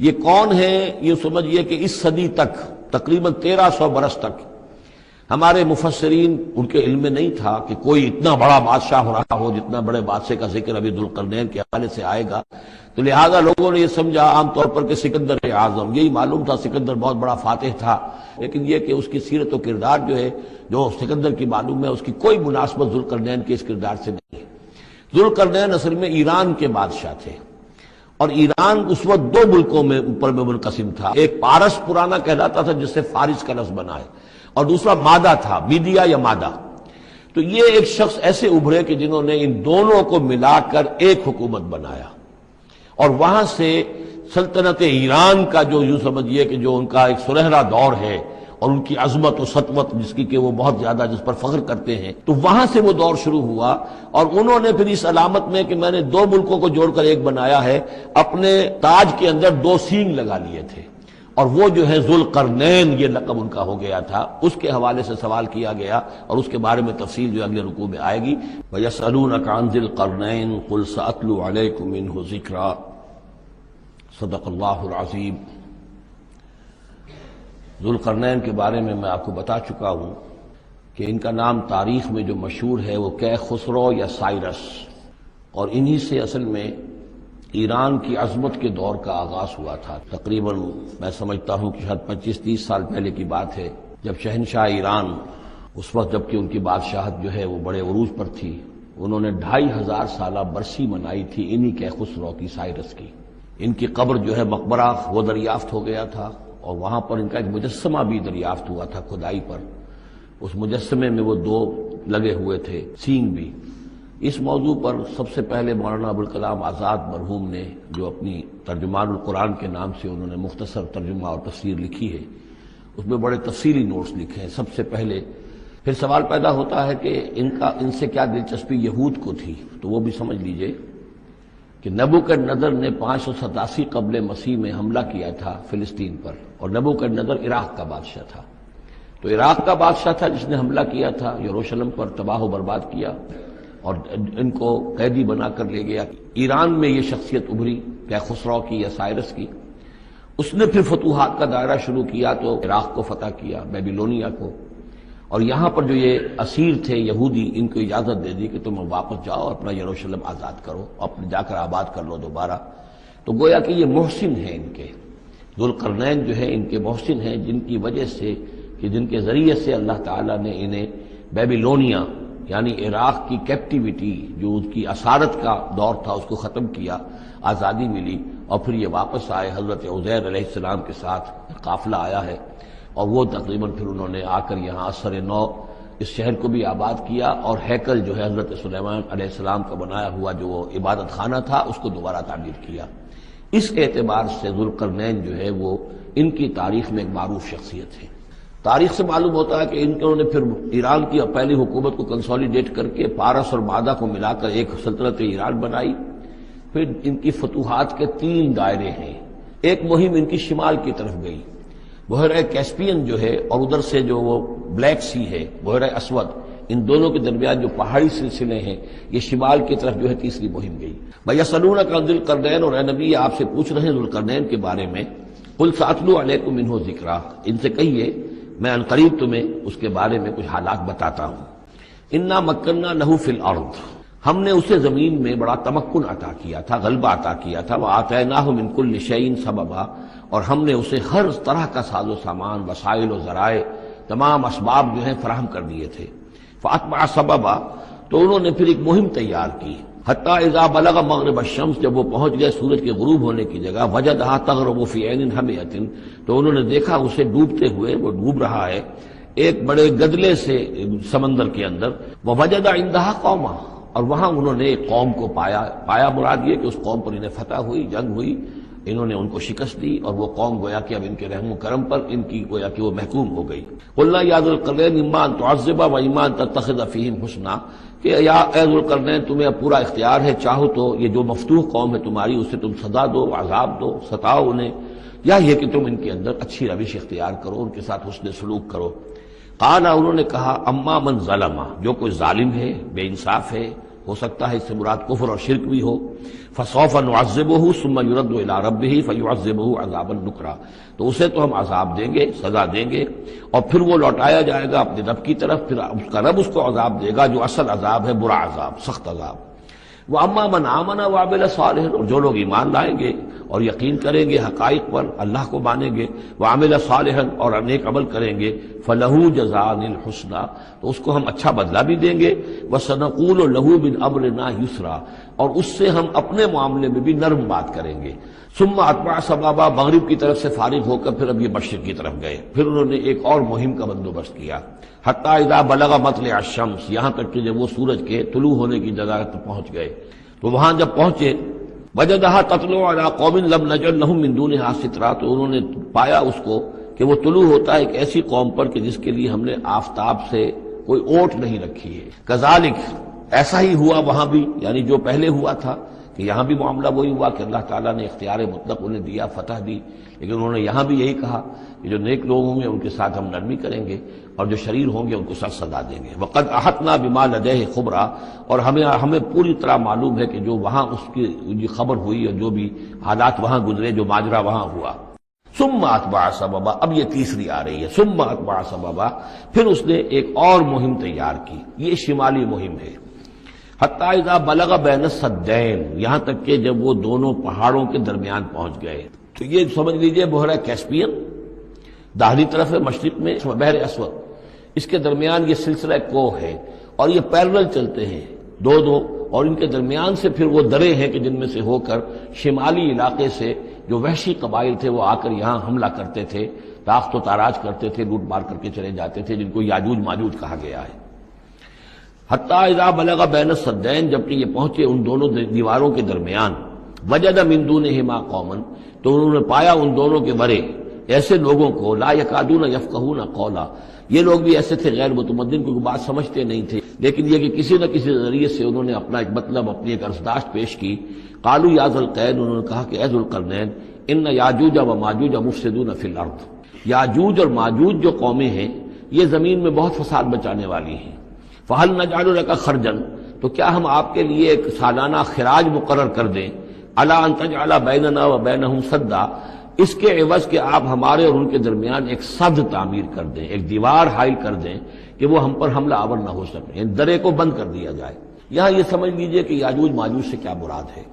یہ کون ہے؟ یہ سمجھیے کہ اس صدی تک تقریباً 1300 برس تک ہمارے مفسرین ان کے علم میں نہیں تھا کہ کوئی اتنا بڑا بادشاہ ہو رہا ہو جتنا بڑے بادشاہ کا ذکر ابھی ذوالقرنین کے حوالے سے آئے گا، تو لہذا لوگوں نے یہ سمجھا عام طور پر کہ سکندر اعظم، یہی معلوم تھا سکندر بہت بڑا فاتح تھا، لیکن یہ کہ اس کی سیرت و کردار جو ہے جو سکندر کی معلوم ہے اس کی کوئی مناسبت ذوالقرنین کے اس کردار سے نہیں ہے۔ ذوالقرنین اصل میں ایران کے بادشاہ تھے، اور ایران اس وقت دو ملکوں میں اوپر میں منقسم تھا، ایک پارس پرانا کہلاتا تھا جس سے فارس کا لفظ بنا ہے، اور دوسرا مادہ تھا، میڈیا یا مادہ۔ تو یہ ایک شخص ایسے ابھرے کہ جنہوں نے ان دونوں کو ملا کر ایک حکومت بنایا، اور وہاں سے سلطنت ایران کا جو یوں سمجھیے کہ جو ان کا ایک سنہرا دور ہے اور ان کی عظمت و سطوت جس کی کہ وہ بہت زیادہ جس پر فخر کرتے ہیں، تو وہاں سے وہ دور شروع ہوا، اور انہوں نے پھر اس علامت میں کہ میں نے دو ملکوں کو جوڑ کر ایک بنایا ہے، اپنے تاج کے اندر دو سینگ لگا لیے تھے، اور وہ جو ہے ذوالقرنین یہ لقب ان کا ہو گیا تھا۔ اس کے حوالے سے سوال کیا گیا اور اس کے بارے میں تفصیل جو اگلے رکوع میں آئے گی۔ وَيَسْأَلُونَكَ عَنْ ذِي الْقَرْنَيْنِ قُلْ سَأَتْلُو عَلَيْكُم مِّنْهُ ذِكْرًا صدق اللہ العظیم۔ ذوالقرنین کے بارے میں آپ کو بتا چکا ہوں کہ ان کا نام تاریخ میں جو مشہور ہے وہ کیخسرو یا سائرس، اور انہی سے اصل میں ایران کی عظمت کے دور کا آغاز ہوا تھا۔ تقریباً میں سمجھتا ہوں کہ شاید 25-30 سال پہلے کی بات ہے، جب شہنشاہ ایران اس وقت جب کہ ان کی بادشاہت جو ہے وہ بڑے عروج پر تھی، انہوں نے 2500 سالہ برسی منائی تھی انہی کیخسرو کی، سائرس کی۔ ان کی قبر جو ہے مقبرہ وہ دریافت ہو گیا تھا، اور وہاں پر ان کا ایک مجسمہ بھی دریافت ہوا تھا کھدائی پر، اس مجسمے میں وہ دو لگے ہوئے تھے سینگ بھی۔ اس موضوع پر سب سے پہلے مولانا ابوالکلام آزاد مرحوم نے جو اپنی ترجمان القرآن کے نام سے انہوں نے مختصر ترجمہ اور تفسیر لکھی ہے، اس میں بڑے تفصیلی نوٹس لکھے ہیں۔ سب سے پہلے پھر سوال پیدا ہوتا ہے کہ ان سے کیا دلچسپی یہود کو تھی، تو وہ بھی سمجھ لیجئے کہ نبوکدنضر نے 587 قبل مسیح میں حملہ کیا تھا فلسطین پر، اور نبوکدنضر عراق کا بادشاہ تھا، تو عراق کا بادشاہ تھا جس نے حملہ کیا تھا، یروشلم پر تباہ و برباد کیا اور ان کو قیدی بنا کر لے گیا۔ ایران میں یہ شخصیت ابھری کیخسرو کی یا سائرس کی، اس نے پھر فتوحات کا دائرہ شروع کیا، تو عراق کو فتح کیا، بیبیلونیا کو، اور یہاں پر جو یہ اسیر تھے یہودی ان کو اجازت دے دی کہ تم واپس جاؤ، اپنا یروشلم آزاد کرو، اپنے جا کر آباد کر لو دوبارہ۔ تو گویا کہ یہ محسن ہیں ان کے، ذوالقرنین جو ہے ان کے محسن ہیں، جن کی وجہ سے کہ جن کے ذریعے سے اللہ تعالیٰ نے انہیں بیبیلونیا یعنی عراق کی کیپٹیوٹی جو ان کی اسارت کا دور تھا اس کو ختم کیا، آزادی ملی، اور پھر یہ واپس آئے، حضرت عزیر علیہ السلام کے ساتھ قافلہ آیا ہے، اور وہ تقریباً پھر انہوں نے آ کر یہاں اثر نو اس شہر کو بھی آباد کیا، اور ہیکل جو ہے حضرت سلیمان علیہ السلام کا بنایا ہوا جو وہ عبادت خانہ تھا اس کو دوبارہ تعمیر کیا۔ اس اعتبار سے ذوالقرنین جو ہے وہ ان کی تاریخ میں ایک معروف شخصیت ہے۔ تاریخ سے معلوم ہوتا ہے کہ انہوں نے پھر ایران کی پہلی حکومت کو کنسولیڈیٹ کر کے پارس اور مادہ کو ملا کر ایک سلطنت ایران بنائی۔ پھر ان کی فتوحات کے 3 دائرے ہیں۔ ایک مہم ان کی شمال کی طرف گئی، بحیرہ کیسپین جو ہے، اور ادھر سے جو وہ بلیک سی ہے، بحیرہ اسود، ان دونوں کے درمیان جو پہاڑی سلسلے ہیں، یہ شمال کی طرف جو ہے تیسری مہم گئی۔ وَيَسْأَلُونَكَ عَنْ ذِي الْقَرْنَيْنِ، اور اے نبی آپ سے پوچھ رہے ہیں ذوالقرنین کے بارے میں، قُلْ سَأَتْلُو عَلَيْكُم مِّنْهُ ذِكْرًا، ان سے کہیے میں عنقریب تمہیں اس کے بارے میں کچھ حالات بتاتا ہوں۔ اِنَّا مَكَّنَّا لَهُ فِي الْأَرْضِ، ہم نے اسے زمین میں بڑا تمکن عطا کیا تھا، غلبہ عطا کیا تھا، وَآتَيْنَاهُ مِن كُلِّ شَيْءٍ سَبَبًا، اور ہم نے اسے ہر طرح کا ساز و سامان، وسائل و ذرائع، تمام اسباب جو ہیں فراہم کر دیے تھے۔ فَأَتْبَعَ سَبَبًا، تو انہوں نے پھر ایک مہم تیار کی، حتیٰ اذا بلغ مغرب الشمس، جب وہ پہنچ گئے سورج کے غروب ہونے کی جگہ، وجدها تغرب في عین حمیۃ، تو انہوں نے دیکھا اسے ڈوبتے ہوئے، وہ ڈوب رہا ہے ایک بڑے گدلے سے سمندر کے اندر، ووجد عندها قوما، اور وہاں انہوں نے ایک قوم کو پایا مراد یہ کہ اس قوم پر انہیں فتح ہوئی، جنگ ہوئی، انہوں نے ان کو شکست دی، اور وہ قوم گویا کہ اب ان کے رحم و کرم پر ان کی گویا کہ وہ محکوم ہو گئی۔ قلنا یا ذوالقرنین اما ان تعذب و اما ان تتخذ فیہم حسنا، کہ یا اے ذوالقرنین تمہیں اب پورا اختیار ہے، چاہو تو یہ جو مفتوح قوم ہے تمہاری اسے تم سزا دو، عذاب دو، ستاؤ انہیں، یا یہ کہ تم ان کے اندر اچھی روش اختیار کرو، ان کے ساتھ حسن سلوک کرو۔ قال، انہوں نے کہا اما من ظلم، جو کوئی ظالم ہے، بے انصاف ہے، ہو سکتا ہے اس سے مراد کفر اور شرک بھی ہو. فسوف نعذبہ ثم یرد الی ربہ فیعذبہ عذابا نکرا، تو اسے تو ہم عذاب دیں گے، سزا دیں گے، اور پھر وہ لوٹایا جائے گا اپنے رب کی طرف، پھر اس کا رب اس کو عذاب دے گا جو اصل عذاب ہے، برا عذاب، سخت عذاب. وَأَمَّا مَنْ آمَنَ وَعَمِلَ صَالِحًا، اور جو لوگ ایمان لائیں گے اور یقین کریں گے حقائق پر، اللہ کو مانیں گے، وَعَمِلَ صَالِحًا، اور نیک عمل کریں گے، فَلَهُ جَزَاءً الْحُسْنَىٰ، تو اس کو ہم اچھا بدلہ بھی دیں گے، وَسَنَقُولُ لَهُ مِنْ أَمْرِنَا يُسْرًا، اور اس سے ہم اپنے معاملے میں بھی نرم بات کریں گے. ثم اتبع سبابا، مغرب کی طرف سے فارغ ہو کر پھر اب یہ مشرق کی طرف گئے، پھر انہوں نے ایک اور مہم کا بندوبست کیا. حتیٰ اذا بلغ مطلع الشمس، یہاں تک کہ جب وہ سورج کے طلوع ہونے کی جگہ تک پہنچ گئے، تو وہاں جب پہنچے وجدہا تطلع علی قوم لم نجعل لهم من دونہا سترا، تو انہوں نے پایا اس کو کہ وہ طلوع ہوتا ہے ایک ایسی قوم پر کہ جس کے لیے ہم نے آفتاب سے کوئی اوٹ نہیں رکھی ہے. کذالک، ایسا ہی ہوا وہاں بھی، یعنی جو پہلے ہوا تھا کہ یہاں بھی معاملہ وہی ہوا کہ اللہ تعالیٰ نے اختیار مطلق انہیں دیا، فتح دی، لیکن انہوں نے یہاں بھی یہی کہا کہ جو نیک لوگ ہوں گے ان کے ساتھ ہم نرمی کریں گے اور جو شریر ہوں گے ان کو سخت سزا دیں گے. وقد احطنا بما لدیہ خبرا، اور ہمیں پوری طرح معلوم ہے کہ جو وہاں اس کی خبر ہوئی اور جو بھی حالات وہاں گزرے، جو ماجرا وہاں ہوا. ثم اتبع سببا، اب یہ تیسری آ رہی ہے، ثم اتبع سببا، پھر اس نے ایک اور مہم تیار کی، یہ شمالی مہم ہے. حتیٰ اذا بلغ بین السدین، یہاں تک کہ جب وہ دونوں پہاڑوں کے درمیان پہنچ گئے. تو یہ سمجھ لیجئے بحیرہ کیسپیئن داہلی طرف ہے، مشرق میں بحر اسود، اس کے درمیان یہ سلسلہ کوہ ہے اور یہ پیرلل چلتے ہیں دو دو، اور ان کے درمیان سے پھر وہ درے ہیں کہ جن میں سے ہو کر شمالی علاقے سے جو وحشی قبائل تھے وہ آ کر یہاں حملہ کرتے تھے، تاخت و تاراج کرتے تھے، لوٹ مار کر کے چلے جاتے تھے، جن کو یاجوج ماجوج کہا گیا ہے. حتیٰ اذا بلغ بین السدین، جبکہ یہ پہنچے ان دونوں دیواروں کے درمیان، وجد من دونہما قوما، تو انہوں نے پایا ان دونوں کے ورے ایسے لوگوں کو، لا یکادون یفقہون قولا، یہ لوگ بھی ایسے تھے غیر متمدن، کوئی بات سمجھتے نہیں تھے، لیکن یہ کہ کسی نہ کسی ذریعے سے انہوں نے اپنا ایک مطلب، اپنی ایک عرضداشت پیش کی. قالوا یا ذا القرنین، انہوں نے کہا کہ اے ذو القرنین، ان یاجوج و ماجوج مفسدون فی الارض، یاجوج اور ماجوج جو قومیں ہیں یہ زمین میں بہت فساد مچانے والی ہیں. فہل نجعل لک خرجا، تو کیا ہم آپ کے لیے ایک سالانہ خراج مقرر کر دیں، الا ان تجعل بیننا و بینہم سدا، اس کے عوض کہ آپ ہمارے اور ان کے درمیان ایک سد تعمیر کر دیں، ایک دیوار حائل کر دیں کہ وہ ہم پر حملہ آور نہ ہو سکے، یعنی درے کو بند کر دیا جائے. یہاں یہ سمجھ لیجئے کہ یاجوج ماجوج سے کیا مراد ہے.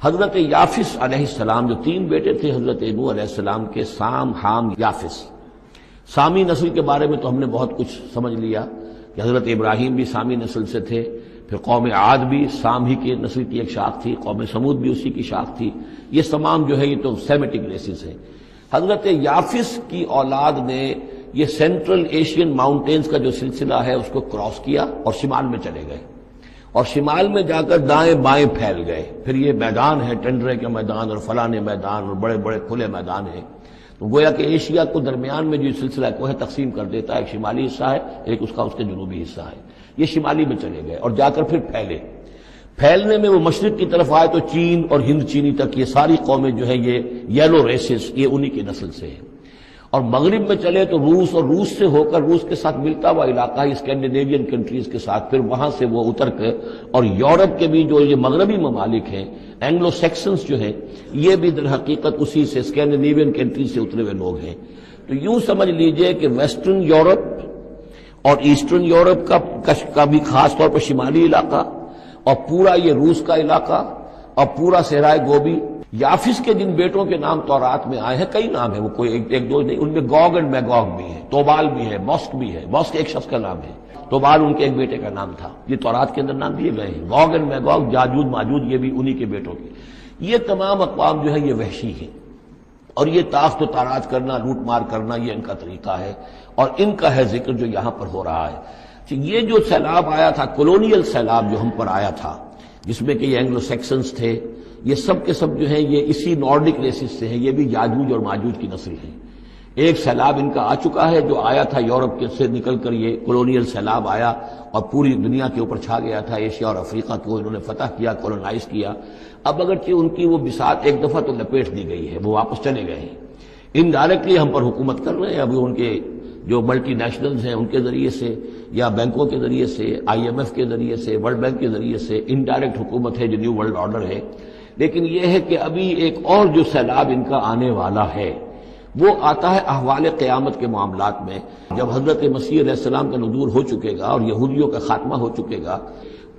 حضرت یافس علیہ السلام، جو تین بیٹے تھے حضرت نوح علیہ السلام کے، سام، حام، یافس. سامی نسل کے بارے میں تو ہم نے بہت کچھ سمجھ لیا کہ حضرت ابراہیم بھی سامی نسل سے تھے، پھر قوم عاد بھی سام ہی کی نسل کی ایک شاخ تھی، قوم سمود بھی اسی کی شاخ تھی. یہ تمام جو ہے یہ تو سیمیٹک ریسز ہیں. حضرت یافس کی اولاد نے یہ سینٹرل ایشین ماؤنٹینز کا جو سلسلہ ہے اس کو کراس کیا اور شمال میں چلے گئے، اور شمال میں جا کر دائیں بائیں پھیل گئے. پھر یہ میدان ہے، ٹنڈرے کے میدان اور فلانے میدان اور بڑے بڑے کھلے میدان ہیں. تو گویا کہ ایشیا کو درمیان میں جو سلسلہ کو ہے تقسیم کر دیتا ہے، ایک شمالی حصہ ہے، ایک اس کا اس کے جنوبی حصہ ہے. یہ شمالی میں چلے گئے اور جا کر پھر پھیلے. پھیلنے میں وہ مشرق کی طرف آئے تو چین اور ہند چینی تک یہ ساری قومیں جو ہیں یہ یلو ریسز، یہ انہی کی نسل سے ہیں. اور مغرب میں چلے تو روس، اور روس سے ہو کر روس کے ساتھ ملتا ہوا علاقہ ہے اسکینڈینیوین کنٹریز کے ساتھ، پھر وہاں سے وہ اتر کر، اور یورپ کے بھی جو یہ مغربی ممالک ہیں، اینگلو سیکسنز جو ہیں، یہ بھی در حقیقت اسی سے اسکینڈینیوین کنٹریز سے اترے ہوئے لوگ ہیں. تو یوں سمجھ لیجئے کہ ویسٹرن یورپ اور ایسٹرن یورپ کا بھی خاص طور پر شمالی علاقہ، اور پورا یہ روس کا علاقہ، اور پورا صحرائے گوبی. یافس کے جن بیٹوں کے نام تورات میں آئے ہیں، کئی نام ہیں، وہ کوئی ایک دو نہیں، ان میں گوگ اینڈ میگوگ بھی ہے، توبال بھی ہے، موسک بھی ہے. موسک ایک شخص کا نام ہے، توبال ان کے ایک بیٹے کا نام تھا. یہ تورات کے اندر نام دیے گئے ہیں. گوگ اینڈ میگوگ، یاجوج ماجوج، یہ بھی انہی کے بیٹوں کے. یہ تمام اقوام جو ہے یہ وحشی ہیں، اور یہ تاخت و تاراج کرنا، لوٹ مار کرنا، یہ ان کا طریقہ ہے، اور ان کا ہے ذکر جو یہاں پر ہو رہا ہے. یہ جو سیلاب آیا تھا، کولونیل سیلاب جو ہم پر آیا تھا، جس میں کہ یہ اینگلو سیکسنز تھے، یہ سب کے سب جو ہیں یہ اسی نارڈک ریسز سے ہیں، یہ بھی یاجوج اور ماجوج کی نسل ہیں. ایک سیلاب ان کا آ چکا ہے جو آیا تھا یورپ کے سے نکل کر، یہ کولونیل سیلاب آیا اور پوری دنیا کے اوپر چھا گیا تھا. ایشیا اور افریقہ کو انہوں نے فتح کیا، کولونائز کیا. اب اگرچہ ان کی وہ بساط ایک دفعہ تو لپیٹ دی گئی ہے، وہ واپس چلے گئے ہیں، انڈائریکٹلی ہم پر حکومت کر رہے ہیں. ابھی ان کے جو ملٹی نیشنلز ہیں ان کے ذریعے سے یا بینکوں کے ذریعے سے، IMF کے ذریعے سے، ورلڈ بینک کے ذریعے سے، انڈائریکٹ حکومت ہے جو نیو ورلڈ آرڈر ہے۔ لیکن یہ ہے کہ ابھی ایک اور جو سیلاب ان کا آنے والا ہے وہ آتا ہے احوال قیامت کے معاملات میں، جب حضرت مسیح علیہ السلام کا نزول ہو چکے گا اور یہودیوں کا خاتمہ ہو چکے گا،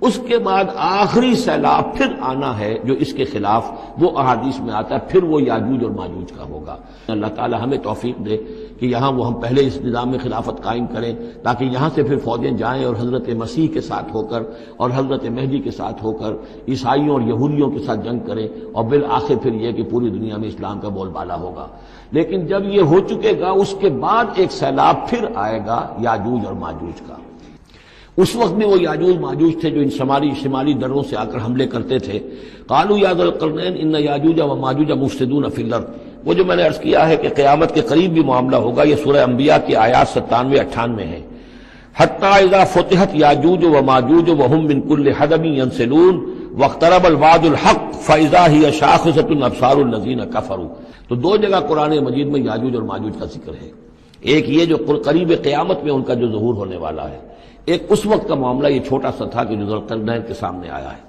اس کے بعد آخری سیلاب پھر آنا ہے جو اس کے خلاف وہ احادیث میں آتا ہے، پھر وہ یاجوج اور ماجوج کا ہوگا۔ اللہ تعالی ہمیں توفیق دے کہ یہاں وہ ہم پہلے اس نظام میں خلافت قائم کریں تاکہ یہاں سے پھر فوجیں جائیں اور حضرت مسیح کے ساتھ ہو کر اور حضرت مہدی کے ساتھ ہو کر عیسائیوں اور یہودیوں کے ساتھ جنگ کریں، اور بالآخر پھر یہ کہ پوری دنیا میں اسلام کا بول بالا ہوگا۔ لیکن جب یہ ہو چکے گا اس کے بعد ایک سیلاب پھر آئے گا یاجوج اور ماجوج کا۔ اس وقت بھی وہ یاجوج ماجوج تھے جو ان شمالی دروں سے آ کر حملے کرتے تھے۔ قالوا یا ذا القرنین ان یاجوج و ماجوج مفسدون فی الارض، وہ جو میں نے عرض کیا ہے کہ قیامت کے قریب بھی معاملہ ہوگا، یہ سورہ انبیاء کی آیات 97-98 ہے۔ حتی اذا فتحت یاجوج و ماجوج وهم من کل حدب ینسلون واقترب الوعد الحق فاذا هی شاخصۃ ابصار الذین کفروا۔ تو دو جگہ قرآن مجید میں یاجوج اور ماجوج کا ذکر ہے، ایک یہ جو قریب قیامت میں ان کا جو ظہور ہونے والا ہے، ایک اس وقت کا معاملہ یہ چھوٹا سا تھا کہ جو ذوالقرنین کے سامنے آیا ہے۔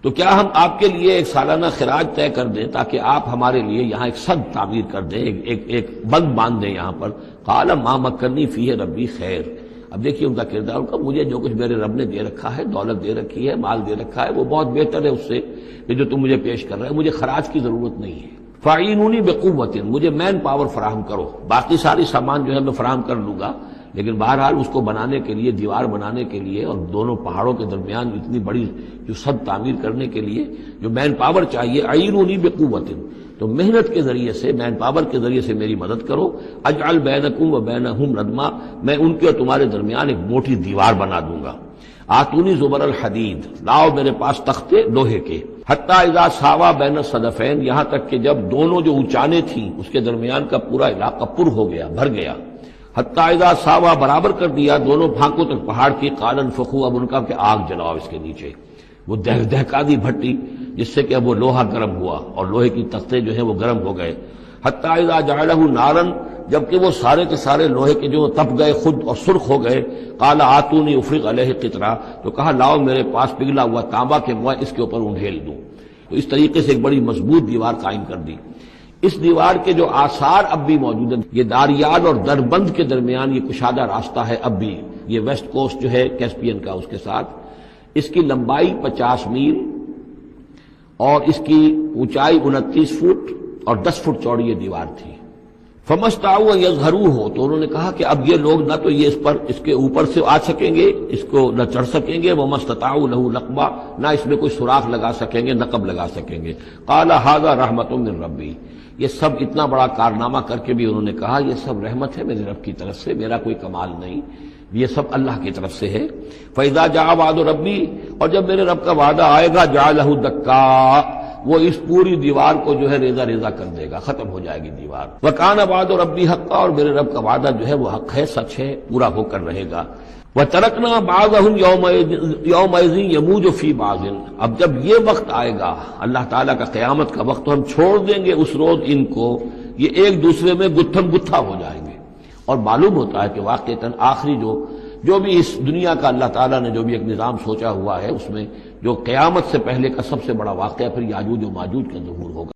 تو کیا ہم آپ کے لیے ایک سالانہ خراج طے کر دیں تاکہ آپ ہمارے لیے یہاں ایک سد تعمیر کر دیں، ایک بند باندھ دیں یہاں پر؟ قال ما مکنی فیہ ربی خیر۔ اب دیکھیے ان کا کردار، ان کا مجھے جو کچھ میرے رب نے دے رکھا ہے، دولت دے رکھی ہے، مال دے رکھا ہے، وہ بہت بہتر ہے اس سے کہ جو تم مجھے پیش کر رہے ہیں، مجھے خراج کی ضرورت نہیں ہے۔ فاعینونی بقوت، مجھے مین پاور فراہم کرو، باقی ساری سامان جو ہے میں فراہم کر لوں گا، لیکن بہرحال اس کو بنانے کے لیے، دیوار بنانے کے لیے اور دونوں پہاڑوں کے درمیان اتنی بڑی جو سد تعمیر کرنے کے لیے جو مین پاور چاہیے، اعینونی بقوت، تو محنت کے ذریعے سے، مین پاور کے ذریعے سے میری مدد کرو۔ اجعل بینکم و بینہم ردما، میں ان کے اور تمہارے درمیان ایک موٹی دیوار بنا دوں گا۔ آتونی زبر الحدید، لاؤ میرے پاس تختے لوہے کے۔ حتی اذا ساوا بین الصدفین، یہاں تک کہ جب دونوں جو اونچانے تھیں اس کے درمیان کا پورا علاقہ پر ہو گیا، بھر گیا۔ حتی اذا ساوا، برابر کر دیا دونوں بھانکوں تک پہاڑ کی۔ قال انفخوا، اب ان کا کہ آگ جلاؤ اس کے نیچے، وہ دہکا دی بھٹی جس سے کہ اب وہ لوہا گرم ہوا اور لوہے کی تختے جو ہیں وہ گرم ہو گئے۔ حتی اذا جعلہ نارا، جبکہ وہ سارے کے سارے لوہے کے جو تپ گئے خود اور سرخ ہو گئے۔ قال آتونی افرغ علیہ قطرہ، تو کہا لاؤ میرے پاس پگھلا ہوا تانبا کہ میں اس کے اوپر انڈھیل دوں۔ تو اس طریقے سے ایک بڑی مضبوط دیوار قائم کر دی۔ اس دیوار کے جو آثار اب بھی موجود ہیں، یہ داریال اور دربند کے درمیان یہ کشادہ راستہ ہے اب بھی، یہ ویسٹ کوسٹ جو ہے کیسپین کا، اس کے ساتھ اس کی لمبائی 50 میل اور اس کی اونچائی 29 فٹ اور 10 فٹ چوڑی یہ دیوار تھی۔ فمستطاعوا ان یظہروہ، تو انہوں نے کہا کہ اب یہ لوگ نہ تو یہ اس کے اوپر سے آ سکیں گے، اس کو نہ چڑھ سکیں گے، وما استطاعوا لہ نقبا، نہ اس میں کوئی سوراخ لگا سکیں گے، نقب لگا سکیں گے۔ قال ھذا رحمۃ من ربی، یہ سب اتنا بڑا کارنامہ کر کے بھی انہوں نے کہا یہ سب رحمت ہے میرے رب کی طرف سے، میرا کوئی کمال نہیں، یہ سب اللہ کی طرف سے ہے۔ فَإِذَا جَاءَ وَعْدُ رَبِّي، اور جب میرے رب کا وعدہ آئے گا، جَعَلَهُ دَكَّا، وہ اس پوری دیوار کو جو ہے ریزہ ریزہ کر دے گا، ختم ہو جائے گی دیوار۔ وَكَانَ وَعْدُ رَبِّي حَقًّا، اور میرے رب کا وعدہ جو ہے وہ حق ہے، سچ ہے، پورا ہو کر رہے گا۔ وَتَرَكْنَا بَعْضَهُمْ يَوْمَئِذٍ يَمُوجُ فِي بَعْضٍ، اب جب یہ وقت آئے گا اللہ تعالیٰ کا قیامت کا وقت، تو ہم چھوڑ دیں گے اس روز ان کو، یہ ایک دوسرے میں گتھم گتھا ہو جائیں گے۔ اور معلوم ہوتا ہے کہ واقعتاً آخری جو بھی اس دنیا کا اللہ تعالیٰ نے جو بھی ایک نظام سوچا ہوا ہے، اس میں جو قیامت سے پہلے کا سب سے بڑا واقعہ پھر یاجوج و ماجوج کا ظہور ہوگا۔